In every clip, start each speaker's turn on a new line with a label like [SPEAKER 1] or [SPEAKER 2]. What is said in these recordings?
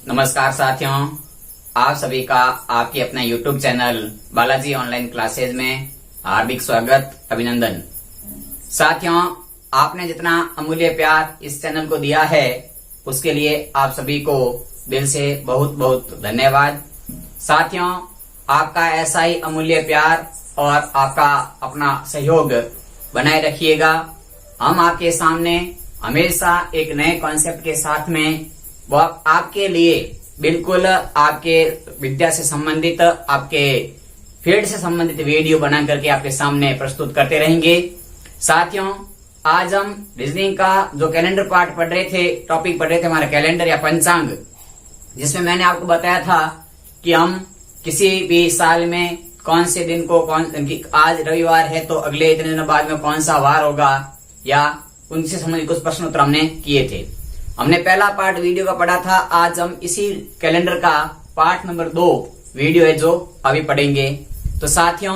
[SPEAKER 1] नमस्कार साथियों, आप सभी का आपके अपने YouTube channel Balaji online classes में हार्दिक स्वागत, अभिनंदन। साथियों, आपने जितना अमूल्य प्यार इस चैनल को दिया है उसके लिए आप सभी को दिल से बहुत बहुत धन्यवाद। साथियों, आपका ऐसा ही अमूल्य प्यार और आपका अपना सहयोग बनाए रखिएगा। हम आपके सामने हमेशा एक नए कॉन्सेप्ट के साथ में वो आपके लिए बिल्कुल आपके विद्या से संबंधित, आपके फील्ड से संबंधित वीडियो बना करके आपके सामने प्रस्तुत करते रहेंगे। साथियों, आज हम रीजनिंग का जो कैलेंडर पार्ट पढ़ रहे थे, टॉपिक पढ़ रहे थे हमारा कैलेंडर या पंचांग, जिसमें मैंने आपको बताया था कि हम किसी भी साल में कौन से दिन को आज रविवार है तो अगले इतने दिनों बाद में कौन सा वार होगा, या उनसे संबंधित कुछ प्रश्न उत्तर हमने किए थे। हमने पहला पार्ट वीडियो का पढ़ा था। आज हम इसी कैलेंडर का पार्ट नंबर 2 वीडियो है जो अभी पढ़ेंगे। तो साथियों,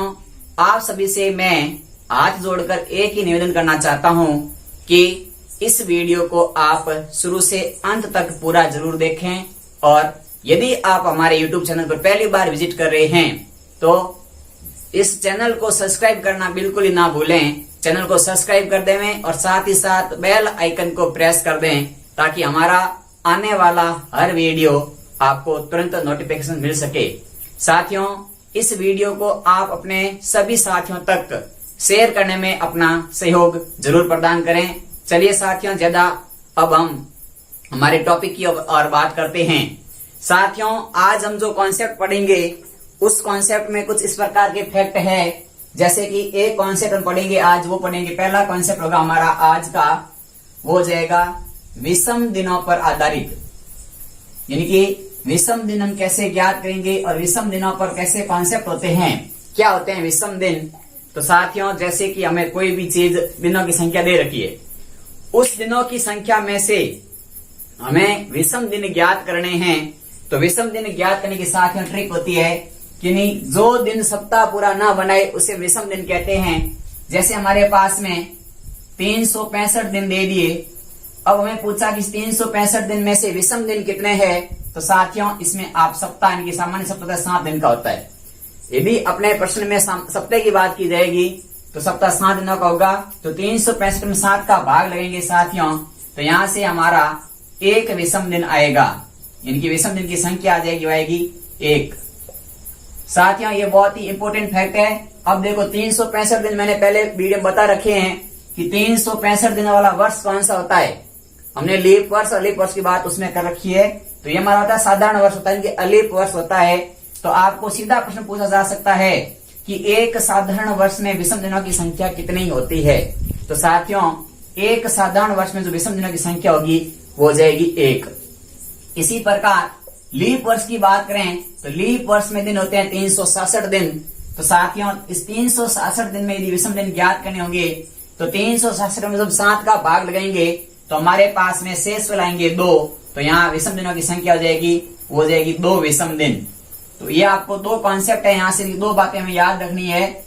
[SPEAKER 1] आप सभी से मैं हाथ जोड़कर एक ही निवेदन करना चाहता हूं कि इस वीडियो को आप शुरू से अंत तक पूरा जरूर देखें, और यदि आप हमारे YouTube चैनल पर पहली बार विजिट कर रहे हैं तो इस चैनल को सब्सक्राइब करना बिल्कुल ही ना भूलें। चैनल को सब्सक्राइब कर दें और साथ ही साथ बेल आइकन को प्रेस कर दें ताकि हमारा आने वाला हर वीडियो आपको तुरंत नोटिफिकेशन मिल सके। साथियों, इस वीडियो को आप अपने सभी साथियों तक शेयर करने में अपना सहयोग जरूर प्रदान करें। चलिए साथियों, ज्यादा अब हम हमारे टॉपिक की और बात करते हैं। साथियों, आज हम जो कॉन्सेप्ट पढ़ेंगे उस कॉन्सेप्ट में कुछ इस प्रकार के फैक्ट है, जैसे कि एक कॉन्सेप्ट हम पढ़ेंगे आज, वो पढ़ेंगे। पहला कॉन्सेप्ट होगा हमारा आज का, वो हो जाएगा विषम दिनों पर आधारित, यानी कि विषम दिन हम कैसे ज्ञात करेंगे और विषम दिनों पर कैसे कॉन्सेप्ट होते हैं, क्या होते हैं विषम दिन। तो साथियों, जैसे कि हमें कोई भी चीज दिनों की संख्या दे रखी है, उस दिनों की संख्या में से हमें विषम दिन ज्ञात करने हैं। तो विषम दिन ज्ञात करने की साथियों ट्रिक होती है कि नहीं, जो दिन सप्ताह पूरा ना बनाए उसे विषम दिन कहते हैं। जैसे हमारे पास में 365 दिन दे दिए, अब हमें पूछा कि 365 दिन में से विषम दिन कितने हैं। तो साथियों, इसमें आप सप्ताह, यानी कि सामान्य सप्ताह 7 दिन का होता है। यदि अपने प्रश्न में सप्ताह की बात की जाएगी तो सप्ताह 7 दिनों का होगा। तो 365 में 7 का भाग लगेंगे साथियों, तो यहां से हमारा एक विषम दिन आएगा, यानी कि विषम दिन की संख्या आ जाएगी, आएगी 1। साथियों, ये बहुत ही इंपॉर्टेंट फैक्ट है। अब देखो, 365 दिन मैंने पहले वीडियो बता रखे हैं कि 365 दिन वाला वर्ष कौन सा होता है। हमने लीप वर्ष और लीप वर्ष की बात उसमें कर रखी है। तो ये हमारा होता है साधारण वर्ष होता है, अलीप वर्ष होता है। तो आपको सीधा प्रश्न पूछा जा सकता है कि एक साधारण वर्ष में विषम दिनों की संख्या कितनी होती है। तो साथियों, एक साधारण वर्ष में जो विषम दिनों की संख्या होगी वो हो जाएगी 1। इसी प्रकार लीप वर्ष की बात करें तो लीप वर्ष में दिन होते हैं 366 दिन। तो साथियों, इस 366 दिन में यदि विषम दिन ज्ञात करने होंगे तो 366 में जब 7 का भाग लगाएंगे तो हमारे पास में शेष लाएंगे 2। तो यहाँ विषम दिनों की संख्या हो जाएगी, वो हो जाएगी 2 विषम दिन। तो ये आपको 2 कॉन्सेप्ट है, यहाँ से 2 बातें हमें याद रखनी है।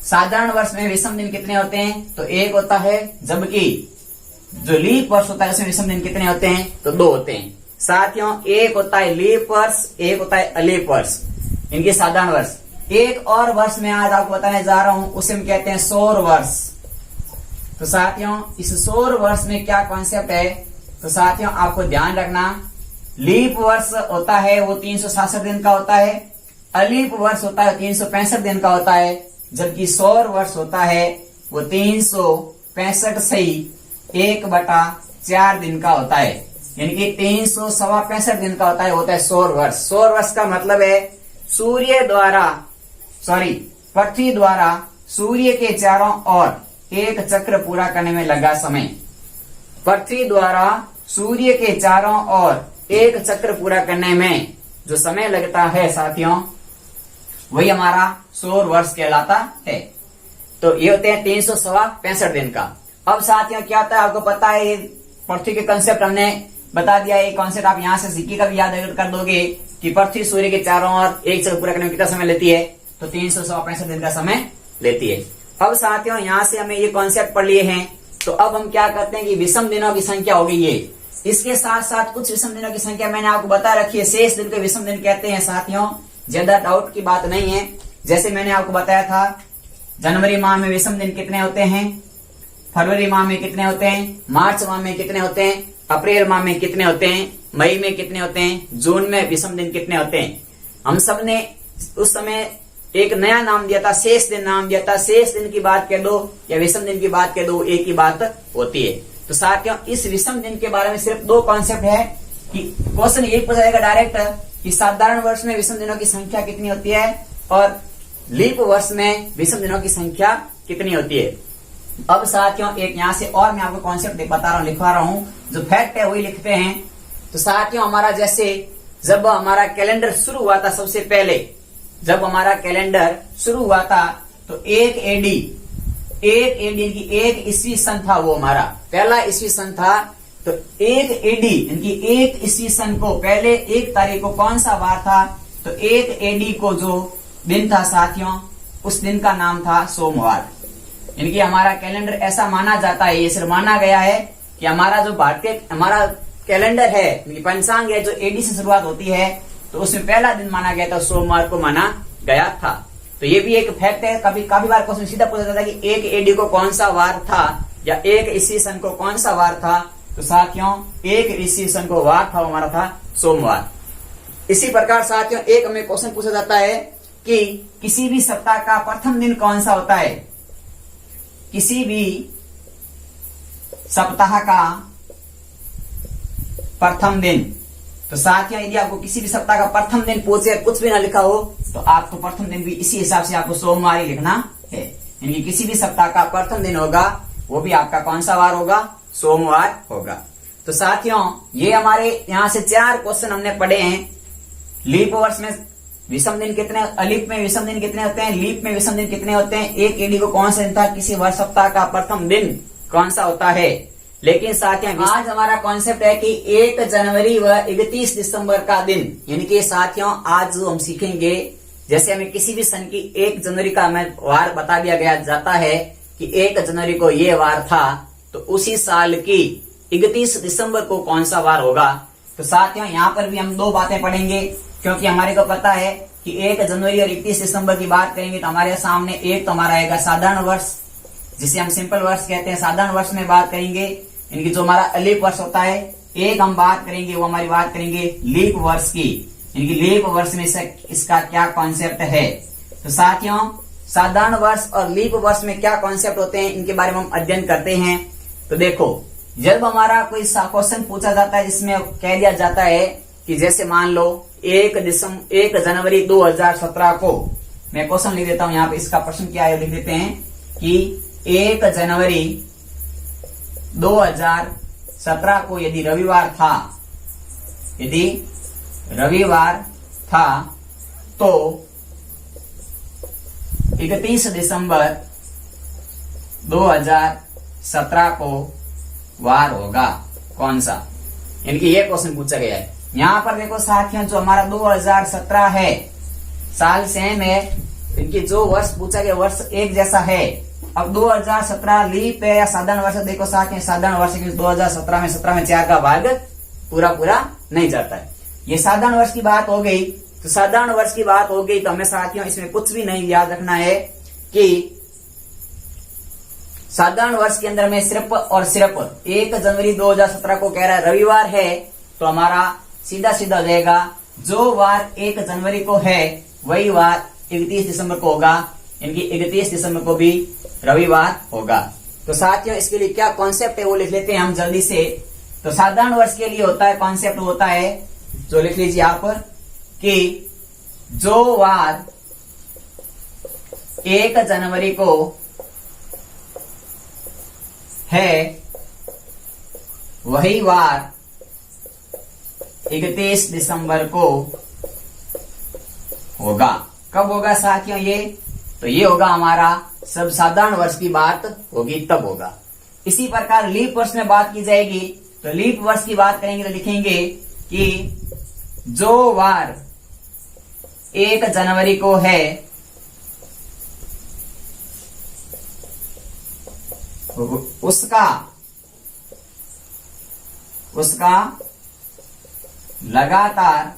[SPEAKER 1] साधारण वर्ष में विषम दिन कितने होते हैं तो 1 होता है, जबकि जो लीप वर्ष होता है उसमें विषम दिन कितने होते हैं तो 2 होते हैं। साथियों, एक होता है लीप वर्ष, एक होता है अलीप वर्ष, इनके साधारण वर्ष। एक और वर्ष में आज आपको बताने जा रहा हूं, उसे हम कहते हैं सौर वर्ष। तो साथियों, इस सौर वर्ष में क्या कॉन्सेप्ट है, तो साथियों आपको ध्यान रखना, लीप वर्ष होता है वो 366 दिन का होता है, अलीप वर्ष होता है 365 दिन का होता है, जबकि सौर वर्ष होता है वो 365 सही 1/4 दिन का होता है, यानी कि 365 दिन का होता है सौर वर्ष। सौर वर्ष का मतलब है पृथ्वी द्वारा सूर्य के चारों ओर एक चक्र पूरा करने में लगा समय। पृथ्वी द्वारा सूर्य के चारों ओर एक चक्र पूरा करने में जो समय लगता है साथियों, वही हमारा सौर वर्ष कहलाता है। तो ये होते हैं 365 दिन का। अब साथियों क्या होता है आपको पता है, पृथ्वी के कंसेप्ट हमने बता दिया। ये कॉन्सेप्ट आप यहाँ से सिक्के का भी याद कर दोगे कि पृथ्वी सूर्य के चारों ओर एक चक्र पूरा करने में कितना समय लेती है, तो 365 दिन का समय लेती है। अब साथियों, यहाँ से हमें ये कॉन्सेप्ट पढ़ लिए हैं। तो अब हम क्या करते हैं कि विषम दिनों की संख्या होगी ये, इसके साथ साथ कुछ विषम दिनों की संख्या मैंने आपको बता रखी है, शेष दिन को विषम दिन कहते हैं साथियों, ज्यादा डाउट की बात नहीं है। जैसे मैंने आपको बताया था, जनवरी माह में विषम दिन कितने होते हैं, फरवरी माह में कितने होते हैं, मार्च माह में कितने होते हैं, अप्रैल माह में कितने होते हैं, मई में कितने होते हैं, जून में विषम दिन कितने होते हैं। हम सब ने उस समय एक नया नाम दिया था, शेष दिन नाम दिया था। शेष दिन की बात कह दो या विषम दिन की बात कह दो, एक ही बात होती है। तो साथियों, इस विषम दिन के बारे में सिर्फ दो कॉन्सेप्ट है कि क्वेश्चन यही पूछा जाएगा डायरेक्ट कि साधारण वर्ष में विषम दिनों की संख्या कितनी होती है और लीप वर्ष में विषम दिनों की संख्या कितनी होती है। अब साथियों, एक यहाँ से और मैं आपको कॉन्सेप्ट बता रहा हूँ, लिखवा रहा हूँ, जो फैक्ट है वही लिखते हैं। तो साथियों, हमारा जैसे जब हमारा कैलेंडर शुरू हुआ था, सबसे पहले जब हमारा कैलेंडर शुरू हुआ था तो एक एडी की एक ईस्वी सन था, वो हमारा पहला ईस्वी सन था। तो एक एडी इनकी एक ईस्वी सन को पहले 1 तारीख को कौन सा वार था, तो एक एडी को जो दिन था साथियों, उस दिन का नाम था सोमवार। इनकी हमारा कैलेंडर ऐसा माना जाता है, ये सिर्फ माना गया है कि हमारा जो भारतीय हमारा कैलेंडर है, पंचांग है, जो एडी से शुरुआत होती है, तो उसमें पहला दिन माना गया था, सोमवार को माना गया था। तो ये भी एक फैक्ट है। कभी काफी बार क्वेश्चन सीधा पूछा जाता है कि एक एडी को कौन सा वार था या एक ईस्वी सन को कौन सा वार था। तो साथियों, एक ईस्वी सन को वार था, हमारा था सोमवार। इसी प्रकार साथियों, एक हमें क्वेश्चन पूछा जाता है कि किसी भी सप्ताह का प्रथम दिन कौन सा होता है। किसी भी सप्ताह का प्रथम दिन, तो साथियों यदि आपको किसी भी सप्ताह का प्रथम दिन पूछे, कुछ भी ना लिखा हो, तो आपको प्रथम दिन भी इसी हिसाब से आपको सोमवार ही लिखना है। यानी किसी भी सप्ताह का प्रथम दिन होगा, वो भी आपका कौन सा वार होगा, सोमवार होगा। तो साथियों, ये हमारे यहाँ से 4 क्वेश्चन हमने पढ़े हैं। लीप वर्ष में विषम दिन कितने, अलीप में विषम दिन कितने होते हैं, लीप में विषम दिन कितने होते हैं, एक एडी को कौन सा दिन था, किसी वर्ष सप्ताह का प्रथम दिन कौन सा होता है। लेकिन साथियों, आज हमारा कॉन्सेप्ट है कि 1 जनवरी व 31 दिसंबर का दिन, यानी कि साथियों आज जो हम सीखेंगे, जैसे हमें किसी भी सन की 1 जनवरी का हमें वार बता दिया गया जाता है कि 1 जनवरी को ये वार था, तो उसी साल की 31 दिसंबर को कौन सा वार होगा। तो साथियों, यहाँ पर भी हम 2 बातें पढ़ेंगे, क्योंकि हमारे को पता है कि 1 जनवरी और 31 दिसंबर की बात करेंगे तो हमारे सामने एक तो हमारा आएगा साधारण वर्ष, जिसे हम सिंपल वर्ष कहते हैं। साधारण वर्ष में बात करेंगे, इनकी जो हमारा अलीप वर्ष होता है, एक हम बात करेंगे, वो हमारी बात करेंगे लीप वर्ष की। इनकी लीप वर्ष में इसका क्या कॉन्सेप्ट है। तो साथियों, साधारण वर्ष और लीप वर्ष में क्या कॉन्सेप्ट होते हैं, इनके बारे में हम अध्ययन करते हैं। तो देखो, जब हमारा कोई क्वेश्चन पूछा जाता है जिसमें कह दिया जाता है कि जैसे मान लो 1 जनवरी 2017 को, मैं क्वेश्चन लिख देता हूं यहाँ पे, इसका प्रश्न क्या है लिख देते हैं कि 1 जनवरी 2017 को यदि रविवार था, तो 31 दिसंबर 2017 को वार होगा कौन सा। इनकी ये क्वेश्चन पूछा गया है। यहाँ पर देखो साथियों, जो हमारा 2017 है, साल सेम है, इनकी जो वर्ष पूछा गया वर्ष एक जैसा है। अब 2017 लीप है या साधारण वर्ष, देखो साथियों साधारण वर्ष 2017 में 17 में 4 का भाग पूरा नहीं जाता है। ये साधारण वर्ष की बात हो गई। तो साधारण वर्ष की बात हो गई तो हमें साथियों इसमें कुछ भी नहीं याद रखना है कि साधारण वर्ष के अंदर में सिर्फ और सिर्फ 1 जनवरी 2017 को कह रहा है रविवार है, तो हमारा सीधा सीधा हो जाएगा, जो वार 1 जनवरी को है वही वार 31 दिसंबर को होगा। इनकी 31 दिसंबर को भी रविवार होगा। तो साथियों, इसके लिए क्या कॉन्सेप्ट है वो लिख लेते हैं हम जल्दी से। तो साधारण वर्ष के लिए होता है, कॉन्सेप्ट होता है, जो लिख लीजिए आप, कि जो वार 1 जनवरी को है वही वार 31 दिसंबर को होगा। कब होगा साथियों ये, तो ये होगा हमारा सब साधारण वर्ष की बात होगी तब होगा। इसी प्रकार लीप वर्ष में बात की जाएगी, तो लीप वर्ष की बात करेंगे तो लिखेंगे कि जो वार 1 जनवरी को है उसका उसका लगातार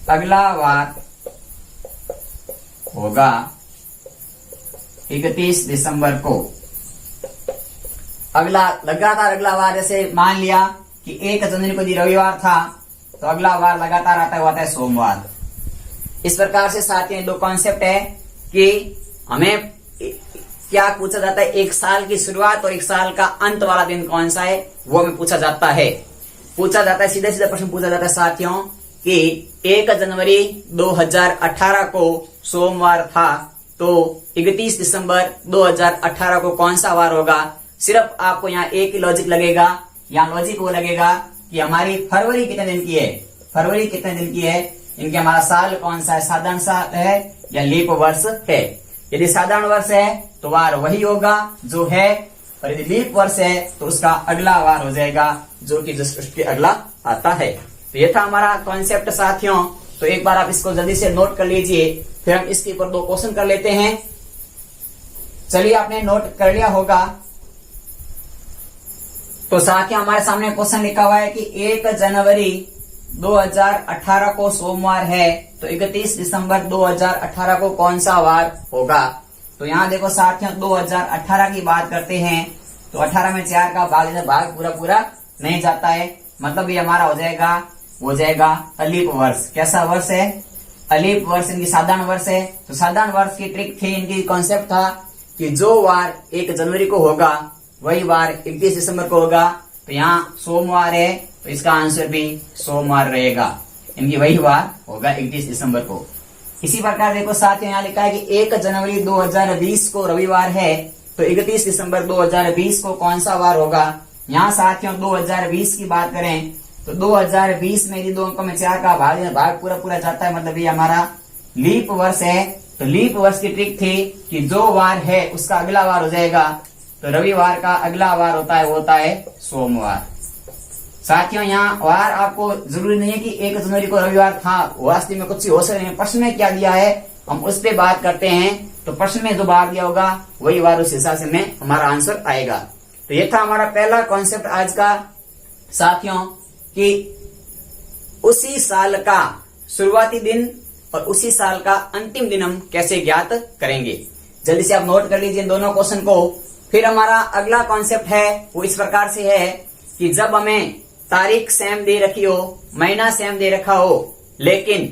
[SPEAKER 1] अगला वार होगा 31 दिसंबर को। लगातार अगला वार, जैसे मान लिया कि 1 जनवरी को यदि रविवार था तो अगला वार लगातार आता है सोमवार। इस प्रकार से साथियों दो कॉन्सेप्ट है कि हमें क्या पूछा जाता है, एक साल की शुरुआत और एक साल का अंत वाला दिन कौन सा है वो हमें पूछा जाता है। सीधा सीधा प्रश्न पूछा जाता है साथियों कि 1 जनवरी 2018 को सोमवार था तो 31 दिसंबर 2018 को कौन सा वार होगा। सिर्फ आपको यहाँ एक ही लॉजिक लगेगा, यहाँ लॉजिक वो लगेगा कि हमारी फरवरी कितने दिन की है, फरवरी कितने दिन की है, इनके हमारा साल कौन सा है, साधारण साल है या लीप वर्ष है। यदि साधारण वर्ष है तो वार वही होगा जो है, और यदि लीप वर्ष है तो उसका अगला वार हो जाएगा जो कि उसके अगला आता है। तो ये था हमारा कॉन्सेप्ट साथियों। तो एक बार आप इसको जल्दी से नोट कर लीजिए, फिर हम इसके ऊपर 2 क्वेश्चन कर लेते हैं। चलिए आपने नोट कर लिया होगा। तो साथियों हमारे सामने क्वेश्चन लिखा हुआ है कि 1 जनवरी 2018 को सोमवार है तो 31 दिसंबर 2018 को कौन सा वार होगा। तो यहाँ देखो साथियों 2018 की बात करते हैं तो 18 में 4 का भाग पूरा नहीं जाता है, मतलब ये हमारा हो जाएगा अलीप वर्ष। कैसा वर्ष है, अलीप वर्ष, इनकी साधारण वर्ष है। तो साधारण वर्ष की ट्रिक थी, इनकी कॉन्सेप्ट था कि जो वार 1 जनवरी को होगा वही वार 31 दिसंबर को होगा। तो यहाँ सोमवार है तो इसका आंसर भी सोमवार रहेगा, इनकी वही वार होगा 31 दिसंबर को। इसी प्रकार देखो साथियों यहाँ लिखा है कि 1 जनवरी 2020 को रविवार है तो 31 दिसंबर 2020 को कौन सा वार होगा। यहाँ साथियों 2020 की बात करें तो 2020 में यदि 2 अंकों में 4 का भाग पूरा जाता है, मतलब ये हमारा लीप वर्ष है। तो लीप वर्ष की ट्रिक थी कि जो वार है उसका अगला वार हो जाएगा, तो रविवार का अगला वार होता है सोमवार। साथियों यहाँ वार आपको जरूरी नहीं है कि 1 जनवरी को रविवार था, वास्तव में कुछ हो सकते हैं। प्रश्न में क्या दिया है हम उस पर बात करते हैं, तो प्रश्न में जो बार दिया होगा वही वार उस हिसाब से में हमारा आंसर आएगा। तो ये था हमारा पहला कॉन्सेप्ट आज का साथियों कि उसी साल का शुरुआती दिन और उसी साल का अंतिम दिन हम कैसे ज्ञात करेंगे। जल्दी से आप नोट कर लीजिए इन दोनों क्वेश्चन को। फिर हमारा अगला कॉन्सेप्ट है वो इस प्रकार से है कि जब हमें तारीख सेम दे रखी हो, महीना सेम दे रखा हो, लेकिन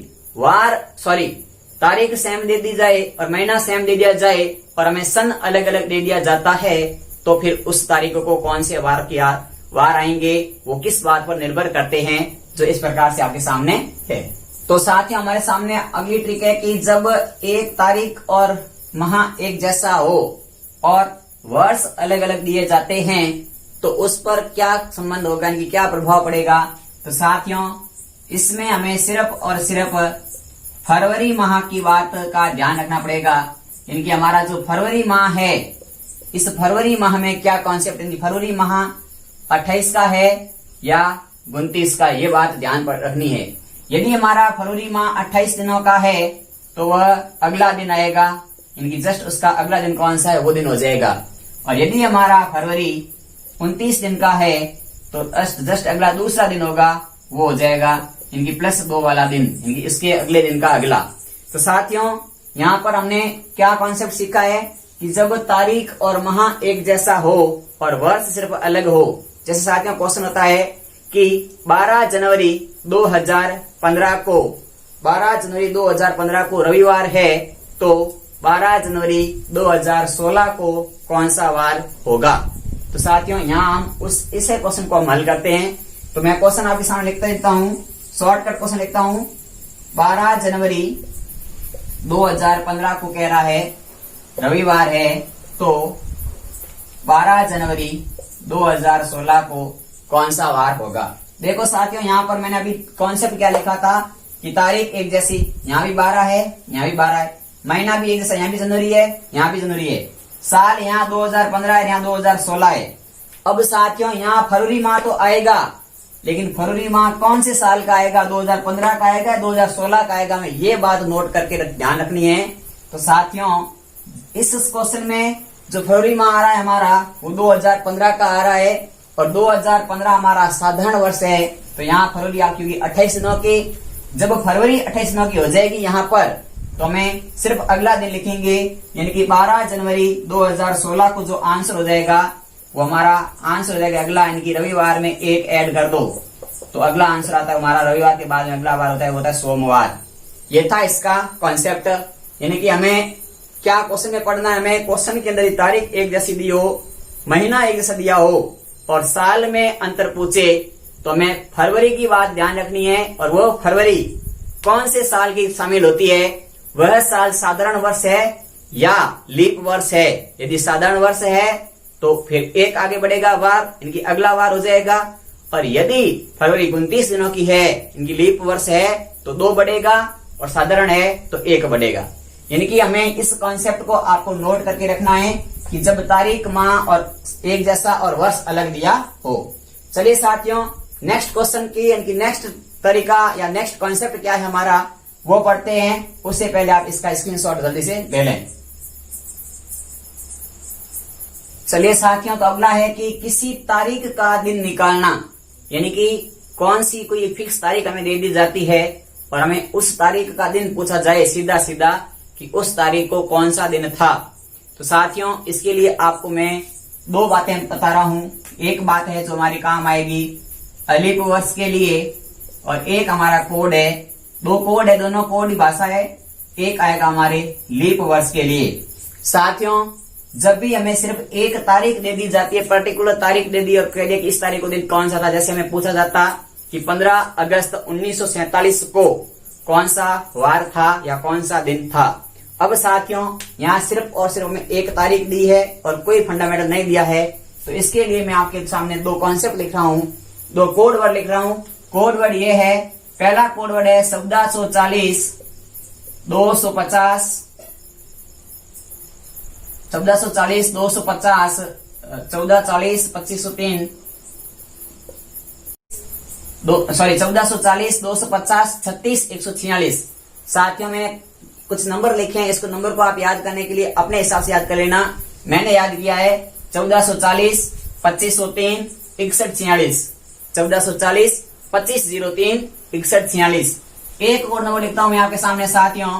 [SPEAKER 1] तारीख सेम दे दी जाए और महीना सेम दे दिया जाए और हमें सन अलग अलग दे दिया जाता है, तो फिर उस तारीख को कौन से वार आएंगे वो किस बात पर निर्भर करते हैं, जो इस प्रकार से आपके सामने है। तो साथ ही हमारे सामने अगली ट्रिक है कि जब एक तारीख और माह एक जैसा हो और वर्ष अलग अलग दिए जाते हैं तो उस पर क्या संबंध होगा, इनकी क्या प्रभाव पड़ेगा। तो साथियों इसमें हमें सिर्फ और सिर्फ फरवरी माह की बात का ध्यान रखना पड़ेगा। इनकी हमारा जो फरवरी माह है, इस फरवरी माह में क्या कॉन्सेप्ट, इनकी फरवरी माह 28 का है या 29 का, ये बात ध्यान पर रखनी है। यदि हमारा फरवरी माह 28 दिनों का है तो वह अगला दिन आएगा, इनकी जस्ट उसका अगला दिन कौन सा है वो दिन हो जाएगा। और यदि हमारा फरवरी 29 दिन का है तो जस्ट अगला दूसरा दिन होगा, वो हो जाएगा इनकी +2 वाला दिन, इनकी इसके अगले दिन का अगला। तो साथियों यहाँ पर हमने क्या कॉन्सेप्ट सीखा है कि जब तारीख और माह एक जैसा हो और वर्ष सिर्फ अलग हो। जैसे साथियों क्वेश्चन होता है कि 12 जनवरी 2015 को रविवार है तो 12 जनवरी 2016 को कौन सा वार होगा। तो साथियों यहाँ हम इसे क्वेश्चन को हम हल करते हैं। तो मैं क्वेश्चन आपके सामने लिखता देता हूँ, शॉर्टकट क्वेश्चन लिखता हूँ। 12 जनवरी 2015 को कह रहा है रविवार है तो 12 जनवरी 2016 को कौन सा वार होगा। देखो साथियों यहाँ पर मैंने अभी कॉन्सेप्ट क्या लिखा था कि तारीख एक जैसी, यहाँ भी 12 है, यहाँ भी 12 है, महीना भी एक जैसा, यहाँ भी जनवरी है, यहाँ भी जनवरी है, साल यहाँ 2015 है, यहाँ 2016 है। अब साथियों यहाँ फरवरी माह तो आएगा, लेकिन फरवरी माह कौन से साल का आएगा, 2015 का आएगा, 2016 का आएगा, हमें ये बात नोट करके ध्यान रखनी है। तो साथियों इस क्वेश्चन में जो फरवरी माह आ रहा है हमारा वो 2015 का आ रहा है, और 2015 हमारा साधारण वर्ष है। तो यहाँ फरवरी आपकी होगी 28 दिनों की। जब फरवरी 28 दिनों की हो जाएगी यहाँ पर, तो हमें सिर्फ अगला दिन लिखेंगे, यानी कि 12 जनवरी 2016 को जो आंसर हो जाएगा वो हमारा आंसर हो जाएगा अगला, यानी कि रविवार में एक ऐड कर दो। तो अगला आंसर आता है हमारा रविवार के बाद में अगला बार होता है, वो होता है सोमवार। ये था इसका कॉन्सेप्ट, यानी कि हमें क्या क्वेश्चन में पढ़ना है, हमें क्वेश्चन के अंदर तारीख एक जैसी दी हो, महीना एक जैसा दिया हो और साल में अंतर पूछे, तो हमें फरवरी की बात ध्यान रखनी है। और वो फरवरी कौन से साल की शामिल होती है, वह साल साधारण वर्ष है या लीप वर्ष है। यदि साधारण वर्ष है तो फिर एक आगे बढ़ेगा वार, इनकी अगला वार हो जाएगा। और यदि फरवरी 29 दिनों की है, इनकी लीप वर्ष है, तो 2 बढ़ेगा और साधारण है तो 1 बढ़ेगा। यानी कि हमें इस कॉन्सेप्ट को आपको नोट करके रखना है कि जब तारीख, माह और एक जैसा और वर्ष अलग दिया हो। चलिए साथियों, नेक्स्ट क्वेश्चन की यानी कि नेक्स्ट तरीका या नेक्स्ट कॉन्सेप्ट क्या है हमारा, वो पढ़ते हैं। उससे पहले आप इसका स्क्रीनशॉट जल्दी से ले लें। चलिए साथियों, तो अगला है कि किसी तारीख का दिन निकालना, यानी कि कौन सी कोई फिक्स तारीख हमें दे दी जाती है और हमें उस तारीख का दिन पूछा जाए सीधा सीधा कि उस तारीख को कौन सा दिन था। तो साथियों, इसके लिए आपको मैं 2 बातें बता रहा हूं। एक बात है जो हमारी काम आएगी अलीप वर्ष के लिए और एक हमारा कोड है। 2 कोड है, दोनों कोड ही भाषा है। एक आएगा हमारे लीप वर्ष के लिए। साथियों, जब भी हमें सिर्फ एक तारीख दे दी जाती है, पर्टिकुलर तारीख दे दी और कह दिया कि इस तारीख को दिन कौन सा था, जैसे हमें पूछा जाता कि 15 अगस्त 1947 को कौन सा वार था या कौन सा दिन था। अब साथियों, यहाँ सिर्फ और सिर्फ हमें एक तारीख दी है और कोई फंडामेंटल नहीं दिया है। तो इसके लिए मैं आपके सामने 2 कॉन्सेप्ट लिख रहा हूँ, 2 कोड वर्ड लिख रहा हूँ। कोड वर्ड ये है, पहला कोड वर्ड है 1440 250 1440 250 1440 2503 1440 250 36 146। साथियों, मैंने कुछ नंबर लिखे हैं, इसको नंबर को आप याद करने के लिए अपने हिसाब से याद कर लेना। मैंने याद किया है 1440 2503 6146 1440 2503 6146। एक और नंबर लिखता हूं मैं आपके सामने साथियों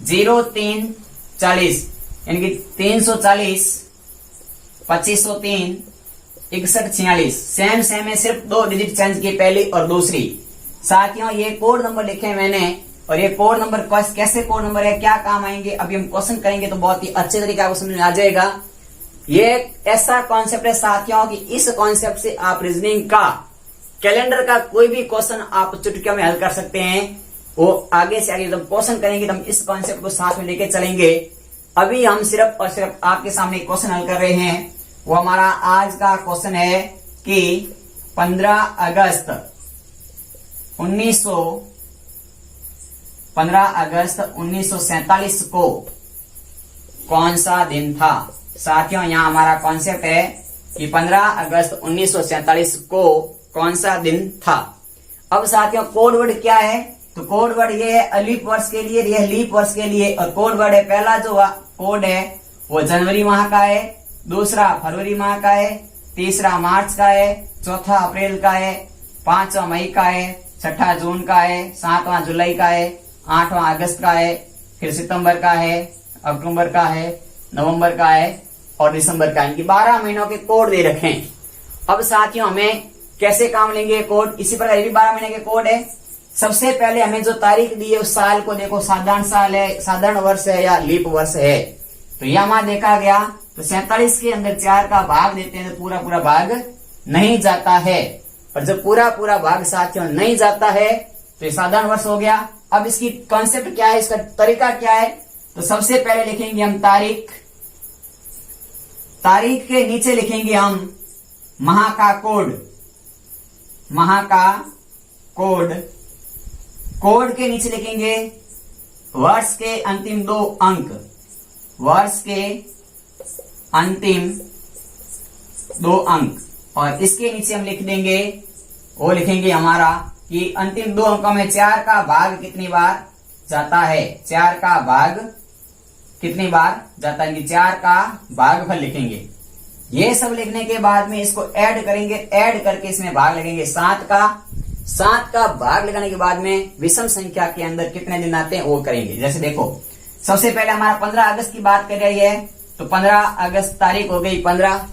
[SPEAKER 1] 0340, यानी कि 340 2503 6146। सेम है, सिर्फ 2 डिजिट चेंज की, पहली और दूसरी। साथियों, ये कोड नंबर लिखे हैं मैंने और ये कोड नंबर कैसे कोड नंबर है, क्या काम आएंगे, अभी हम क्वेश्चन करेंगे तो बहुत ही अच्छे तरीके आपको समझ में आ जाएगा। ये ऐसा कॉन्सेप्ट है साथियों कि इस कॉन्सेप्ट से आप रीजनिंग का, कैलेंडर का कोई भी क्वेश्चन आप चुटकियों में हल कर सकते हैं। वो आगे से आगे जब क्वेश्चन करेंगे तो हम इस कॉन्सेप्ट को साथ में लेके चलेंगे। अभी हम सिर्फ और सिर्फ आपके सामने क्वेश्चन हल कर रहे हैं। वो हमारा आज का क्वेश्चन है कि 15 अगस्त 1947 को कौन सा दिन था। साथियों, यहाँ हमारा कॉन्सेप्ट है कि 15 अगस्त 1947 को कौन सा दिन था। अब साथियों, कोड वर्ड क्या है, तो कोड वर्ड ये है अलीप वर्ष के लिए, ये लीप वर्ष के लिए। और कोड वर्ड है, पहला जो कोड है वो जनवरी माह का है, दूसरा फरवरी माह का है, तीसरा मार्च का है, चौथा अप्रैल का है, 5वां मई का है, 6ठा जून का है, 7वां जुलाई का है, 8वां अगस्त का है, फिर सितंबर का है, अक्टूबर का है, नवंबर का है और दिसंबर का है। इनकी 12 महीनों के कोड दे रखे हैं। अब साथियों, हमें कैसे काम लेंगे कोड, इसी प्रकार ये भी 12 महीने के कोड है। सबसे पहले हमें जो तारीख दी है उस साल को देखो, साधारण साल है, साधारण वर्ष है या लीप वर्ष है। तो यह हमारा देखा गया, तो 47 के अंदर 4 का भाग देते हैं तो पूरा पूरा भाग नहीं जाता है। और जब पूरा पूरा भाग साथियों नहीं जाता है तो ये साधारण वर्ष हो गया। अब इसकी कॉन्सेप्ट क्या है, इसका तरीका क्या है, तो सबसे पहले लिखेंगे हम तारीख, तारीख के नीचे लिखेंगे हम माह का कोड, माह का कोड, कोड के नीचे लिखेंगे वर्ष के अंतिम 2 अंक, वर्ष के अंतिम 2 अंक। और इसके नीचे हम लिख देंगे, वो लिखेंगे हमारा कि अंतिम 2 अंकों में 4 का भाग कितनी बार जाता है, 4 का भाग कितनी बार जाता है, 4 का भागफल लिखेंगे। ये सब लिखने के बाद में इसको ऐड करेंगे, ऐड करके इसमें भाग लगेंगे 7 का भाग लगाने के बाद में विषम संख्या के अंदर कितने दिन आते हैं वो करेंगे। जैसे देखो, सबसे पहले हमारा 15 अगस्त की बात कर रही है, तो 15 अगस्त तारीख हो गई 15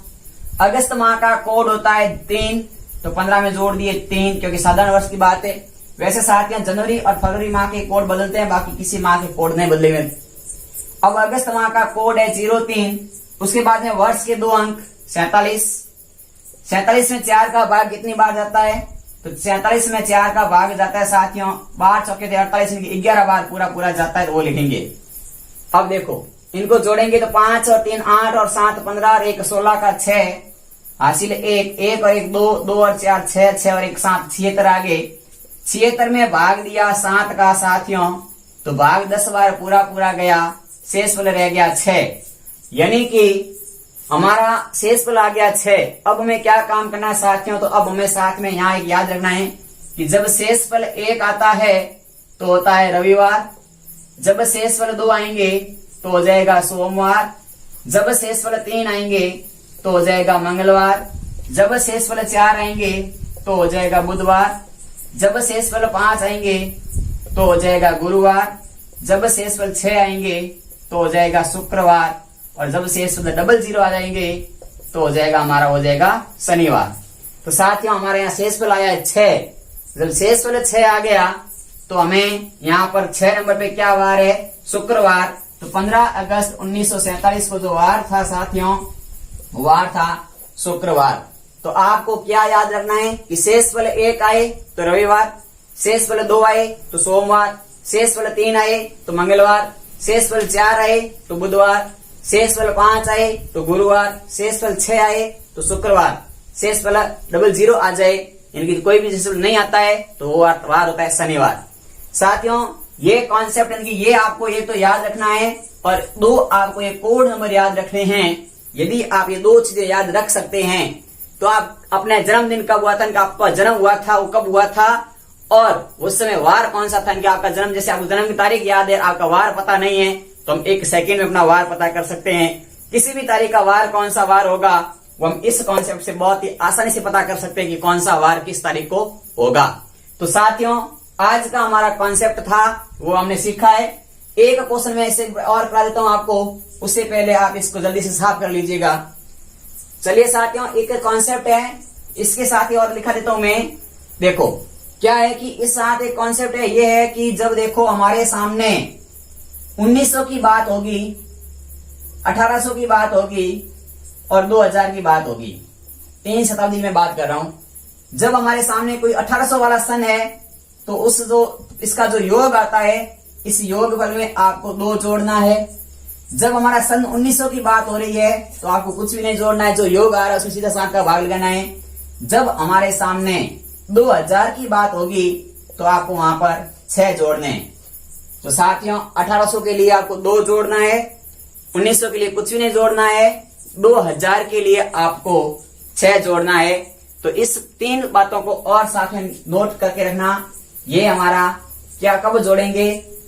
[SPEAKER 1] अगस्त। माह का कोड होता है 3, तो 15 में जोड़ दिए 3, क्योंकि साधारण वर्ष की बात है। वैसे साथियों जनवरी और फरवरी माह के कोड बदलते हैं, बाकी किसी माह के कोड नहीं बदले हुए। अब अगस्त माह का कोड है 03। उसके बाद में वर्ष के 2 अंक 47। 47 में 4 का भाग कितनी बार जाता है, तो 47 में 4 का भाग जाता है साथियों 12 चौके 48 में 11 बार पूरा जाता है, तो वो लिखेंगे। अब देखो इनको जोड़ेंगे तो 5 और 3 8 और 7 15 और 1 16 का 6 हासिल 1 और 1 2 2 और 4 6 6 और 1 7 76 आगे। 76 में भाग दिया 7 का साथियों, तो भाग 10 बार पूरा गया, शेष फल रह गया 6, यानी कि हमारा शेष फल आ गया 6। अब हमें क्या काम करना है साथियों, तो अब हमें साथ में यहाँ एक याद रखना है कि जब शेष फल 1 आता है तो होता है रविवार, जब शेष फल 2 आएंगे तो हो जाएगा सोमवार, जब शेष फल 3 आएंगे तो हो जाएगा मंगलवार, जब शेष फल 4 आएंगे तो हो जाएगा बुधवार, जब शेष फल 5 आएंगे तो हो जाएगा गुरुवार, जब शेष फल 6 आएंगे तो हो जाएगा शुक्रवार, और जब शेष फल 00 आ जाएंगे तो हो जाएगा हमारा हो जाएगा शनिवार। तो साथियों हमारे यहाँ शेष फल आया है 6। जब शेष फल 6 आ गया तो हमें यहाँ पर 6 नंबर पे क्या वार है, शुक्रवार। तो 15 अगस्त 1947 को जो वार था साथियों, वार था शुक्रवार। तो आपको क्या याद रखना है कि शेष फल 1 आए तो रविवार, शेष फल 2 आए तो सोमवार, शेष फल 3 आए तो मंगलवार, शेष फल 4 आए तो बुधवार, शेष फल 5 आए तो गुरुवार, शेष फल 6 आए तो शुक्रवार, शेष फल 00 आ जाए यानी कि कोई भी शेष फल नहीं आता है तो वो वार होता है शनिवार। साथियों ये कॉन्सेप्ट यानी कि ये आपको ये तो याद रखना है, और 2 आपको ये कोड नंबर याद रखने हैं। यदि आप ये 2 चीजें याद रख सकते हैं तो आप अपने जन्मदिन कब हुआ था, आपका जन्म हुआ था वो कब हुआ था, और उस समय वार कौन सा था, आपका जन्म, जैसे आपको जन्म की तारीख याद है, आपका वार पता नहीं है, तो हम 1 सेकेंड में अपना वार पता कर सकते हैं। किसी भी तारीख का वार कौन सा वार होगा वो हम इस कॉन्सेप्ट से बहुत ही आसानी से पता कर सकते हैं कि कौन सा वार किस तारीख को होगा। तो साथियों आज का हमारा कॉन्सेप्ट था वो हमने सीखा है। एक क्वेश्चन में इसे और करा देता हूं आपको, उससे पहले आप इसको जल्दी से साफ कर लीजिएगा। चलिए साथियों एक कॉन्सेप्ट है, इसके साथ ही और लिखा देता हूं मैं। देखो क्या है कि इस साथ एक कॉन्सेप्ट है, ये है कि जब देखो हमारे सामने 1900 की बात होगी, 1800 की बात होगी और 2000 की बात होगी, 3 शताब्दी में बात कर रहा हूं। जब हमारे सामने कोई 1800 वाला सन है तो उस जो इसका जो योग आता है, इस योग फल में आपको 2 जोड़ना है। जब हमारा सन 1900 की बात हो रही है तो आपको कुछ भी नहीं जोड़ना है, जो योग आ रहा है उसमें सीधा 7 का भाग लगाना है। जब हमारे सामने 2000 की बात होगी तो आपको वहां पर 6 जोड़ने हैं। तो साथियों 1800 के लिए आपको 2 जोड़ना है, 1900 के लिए कुछ भी नहीं जोड़ना है, 2000 के लिए आपको 6 जोड़ना है। तो इस 3 बातों को और साथ में नोट करके रखना। ये हमारा क्या कब जोड़ेंगे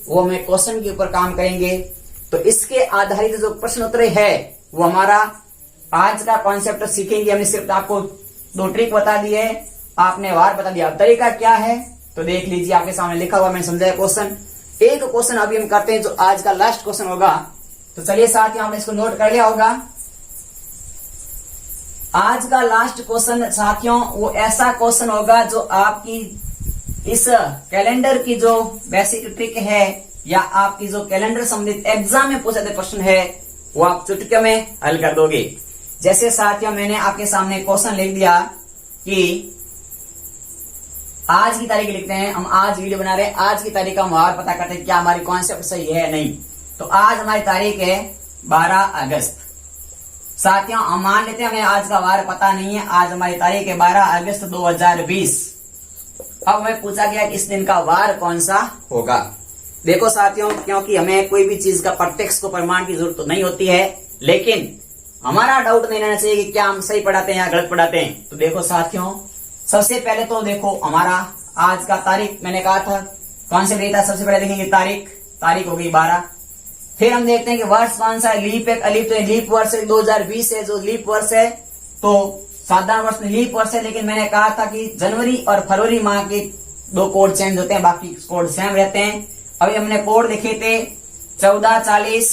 [SPEAKER 1] वो हमें क्वेश्चन के ऊपर काम करेंगे। तो इसके आधारित जो प्रश्न उत्तर है वो हमारा आज का कॉन्सेप्ट सीखेंगे। हमने सिर्फ आपको 2 ट्रिक बता दी है, आपने वार बता दिया। तरीका क्या है तो देख लीजिए, आपके सामने लिखा हुआ मैंने समझाया क्वेश्चन। एक क्वेश्चन अभी हम करते हैं जो आज का लास्ट क्वेश्चन होगा। तो चलिए साथ ही आपने इसको नोट कर लिया होगा। आज का लास्ट क्वेश्चन साथियों वो ऐसा क्वेश्चन होगा जो आपकी इस कैलेंडर की जो बेसिक ट्रिक है या आपकी जो कैलेंडर संबंधित एग्जाम में पूछे गए प्रश्न है वो आप चुटकियों में हल कर दोगे। जैसे साथियों मैंने आपके सामने क्वेश्चन लिख दिया कि आज की तारीख लिखते हैं, हम आज वीडियो बना रहे हैं, आज की तारीख का हम वार पता करते हैं क्या हमारी कॉन्सेप्ट सही है नहीं। तो आज हमारी तारीख है 12 अगस्त। साथियों हम मान लेते हैं हमें आज का वार पता नहीं है, आज हमारी तारीख है 12 अगस्त 2020। अब हमें पूछा गया कि इस दिन का वार कौन सा होगा। देखो साथियों क्योंकि हमें कोई भी चीज का प्रत्यक्ष को प्रमाण की जरूरत तो नहीं होती है, लेकिन हमारा डाउट नहीं रहना चाहिए कि क्या हम सही पढ़ाते हैं या गलत पढ़ाते हैं। तो देखो साथियों सबसे पहले तो देखो हमारा आज का तारीख मैंने कहा था कौन से नहीं था, सबसे पहले देखेंगे तारीख। तारीख हो गई 12, फिर हम देखते हैं कि वर्ष कौन सा है, लीप एक अलीप, तो लीप वर्ष 2020 है जो लीप वर्ष है, तो साधारण वर्ष में लीप वर्ष है, लेकिन मैंने कहा था कि जनवरी और फरवरी माह के 2 कोड चेंज होते हैं, बाकी कोड सेम रहते हैं। अभी हमने कोड देखे थे 1440,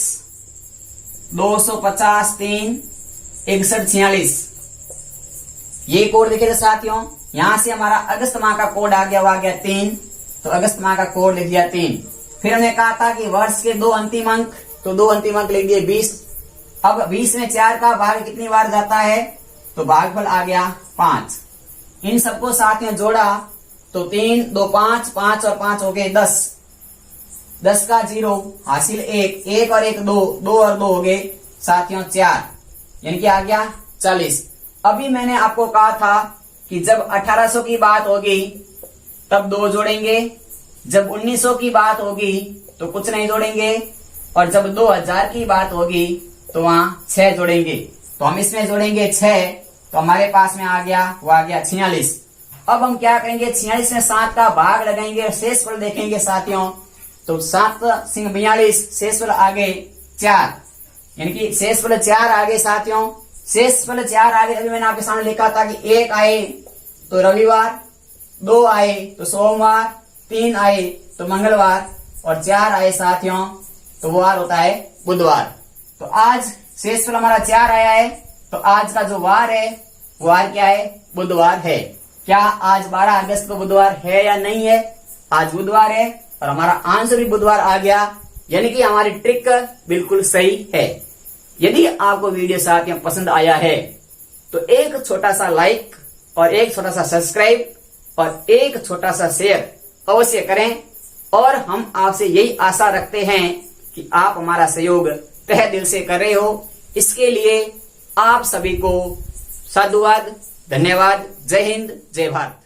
[SPEAKER 1] 250, 3, 61, 46, ये कोड देखे थे साथियों। यहां से हमारा अगस्त माह का कोड आ गया, वो आ गया 3, तो अगस्त माह का कोड लिख दिया 3। फिर हमने कहा था कि वर्ष के 2 अंतिम अंक, तो 2 अंतिम अंक लिख दिए 20। अब 20 में 4 का भाग कितनी बार जाता है, तो भागफल आ गया 5। इन सबको साथ में जोड़ा तो 3, 2, 5, 5 और 5 हो गए 10, 10 का 0 हासिल 1, 1 और 1 2, 2 और 2 हो गए साथियों 4, यानी कि आ गया 40। अभी मैंने आपको कहा था कि जब 1800 की बात होगी तब 2 जोड़ेंगे, जब 1900 की बात होगी तो कुछ नहीं जोड़ेंगे, और जब 2000 की बात होगी तो वहां 6 जोड़ेंगे। तो हम इसमें जोड़ेंगे 6, तो हमारे पास में आ गया, वो आ गया 46। अब हम क्या करेंगे, 46 में 7 का भाग लगाएंगे और शेषफल देखेंगे साथियों, तो 7 सिंह 42, शेषफल आ गए 4, यानी कि शेषफल 4 आ गए साथियों। शेषफल 4 आ गए, अभी मैंने आपके सामने लिखा था कि 1 आए तो रविवार, 2 आए तो सोमवार, 3 आए तो मंगलवार, और 4 आए साथियों तो वार होता है बुधवार। तो आज शेषफल हमारा 4 आया है, तो आज का जो वार है, वार क्या है, बुधवार है। क्या आज 12 अगस्त को बुधवार है या नहीं है, आज बुधवार है, और हमारा आंसर भी बुधवार आ गया, यानी कि हमारी ट्रिक बिल्कुल सही है। यदि आपको वीडियो साथियों पसंद आया है तो एक छोटा सा लाइक और एक छोटा सा सब्सक्राइब और एक छोटा सा शेयर अवश्य करें, और हम आपसे यही आशा रखते हैं कि आप हमारा सहयोग तहे दिल से कर रहे हो। इसके लिए आप सभी को साधुवाद, धन्यवाद। जय हिंद, जय भारत।